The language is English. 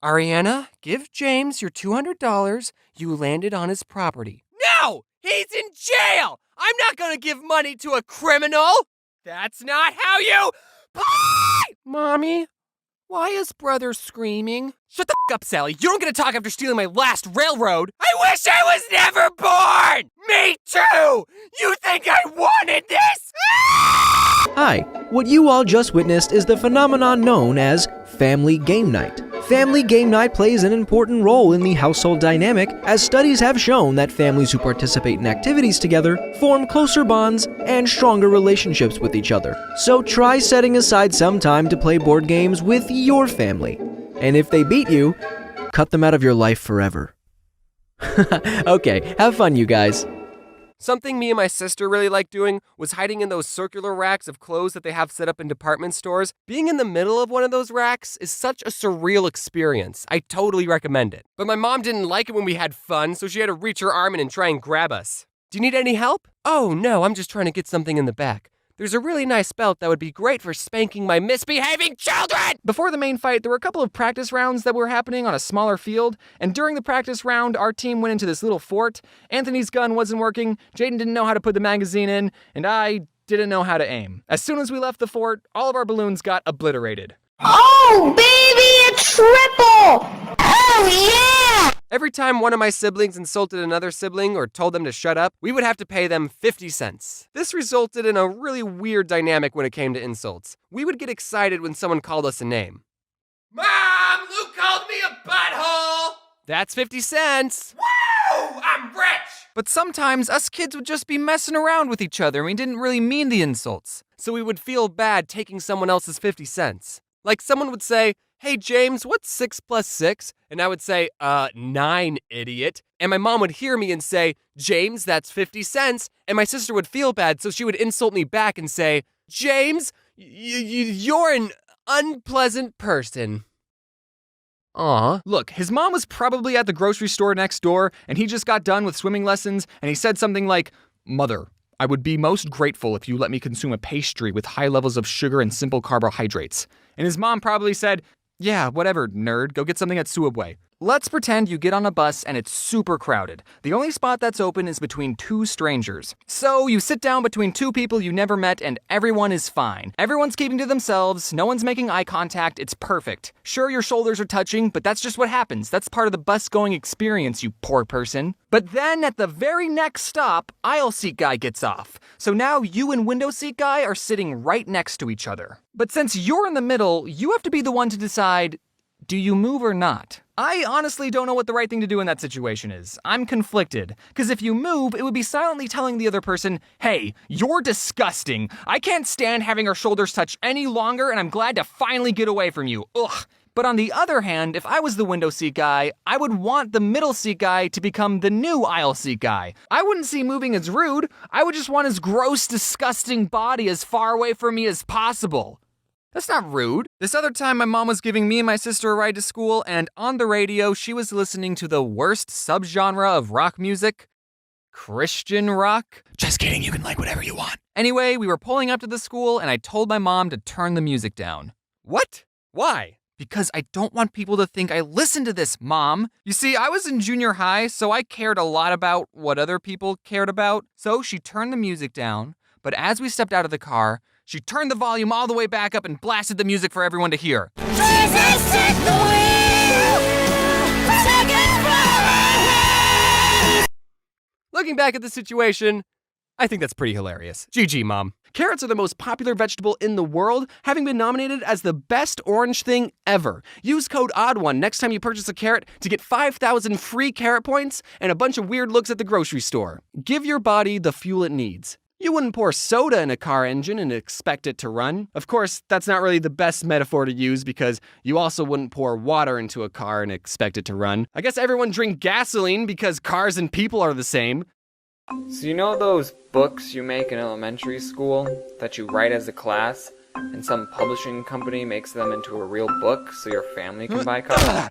Ariana, give James your $200. You landed on his property. No! He's in jail! I'm not gonna give money to a criminal! That's not how you play! Mommy, why is brother screaming? Shut the f up, Sally. You don't get to talk after stealing my last railroad. I wish I was never born! Me too! You think I wanted this? Hi, what you all just witnessed is the phenomenon known as family game night. Family game night plays an important role in the household dynamic, as studies have shown that families who participate in activities together form closer bonds and stronger relationships with each other. So try setting aside some time to play board games with your family. And if they beat you, cut them out of your life forever. Okay, have fun, you guys. Something me and my sister really liked doing was hiding in those circular racks of clothes that they have set up in department stores. Being in the middle of one of those racks is such a surreal experience. I totally recommend it. But my mom didn't like it when we had fun, so she had to reach her arm in and try and grab us. Do you need any help? Oh no, I'm just trying to get something in the back. There's a really nice belt that would be great for spanking my misbehaving children! Before the main fight, there were a couple of practice rounds that were happening on a smaller field, and during the practice round, our team went into this little fort. Anthony's gun wasn't working, Jaden didn't know how to put the magazine in, and I didn't know how to aim. As soon as we left the fort, all of our balloons got obliterated. Oh, baby, a triple! Oh, yeah! Every time one of my siblings insulted another sibling or told them to shut up, we would have to pay them 50 cents. This resulted in a really weird dynamic when it came to insults. We would get excited when someone called us a name. Mom, Luke called me a butthole! That's 50 cents! Woo! I'm rich! But sometimes us kids would just be messing around with each other and we didn't really mean the insults. So we would feel bad taking someone else's 50 cents. Like someone would say, "Hey James, what's 6 plus 6? And I would say, 9, idiot. And my mom would hear me and say, "James, that's 50 cents. And my sister would feel bad, so she would insult me back and say, "James, you're an unpleasant person." Aw. Look, his mom was probably at the grocery store next door, and he just got done with swimming lessons, and he said something like, "Mother, I would be most grateful if you let me consume a pastry with high levels of sugar and simple carbohydrates." And his mom probably said, "Yeah, whatever, nerd, go get something at Subway." Let's pretend you get on a bus and it's super crowded. The only spot that's open is between two strangers. So you sit down between two people you never met and everyone is fine. Everyone's keeping to themselves, no one's making eye contact, it's perfect. Sure, your shoulders are touching, but that's just what happens. That's part of the bus going experience, you poor person. But then at the very next stop, aisle seat guy gets off. So now you and window seat guy are sitting right next to each other. But since you're in the middle, you have to be the one to decide, do you move or not? I honestly don't know what the right thing to do in that situation is. I'm conflicted. Because if you move, it would be silently telling the other person, "Hey, you're disgusting. I can't stand having our shoulders touch any longer, and I'm glad to finally get away from you. Ugh." But on the other hand, if I was the window seat guy, I would want the middle seat guy to become the new aisle seat guy. I wouldn't see moving as rude. I would just want his gross, disgusting body as far away from me as possible. That's not rude. This other time, my mom was giving me and my sister a ride to school, and on the radio, she was listening to the worst subgenre of rock music, Christian rock. Just kidding, you can like whatever you want. Anyway, we were pulling up to the school, and I told my mom to turn the music down. What? Why? Because I don't want people to think I listen to this, Mom. You see, I was in junior high, so I cared a lot about what other people cared about. So she turned the music down, but as we stepped out of the car, she turned the volume all the way back up and blasted the music for everyone to hear. Jesus, take the wheel! Take it from me! Looking back at the situation, I think that's pretty hilarious. GG, Mom. Carrots are the most popular vegetable in the world, having been nominated as the best orange thing ever. Use code ODD1 next time you purchase a carrot to get 5,000 free carrot points and a bunch of weird looks at the grocery store. Give your body the fuel it needs. You wouldn't pour soda in a car engine and expect it to run. Of course, that's not really the best metaphor to use because you also wouldn't pour water into a car and expect it to run. I guess everyone drink gasoline because cars and people are the same. So you know those books you make in elementary school that you write as a class and some publishing company makes them into a real book so your family can buy copies?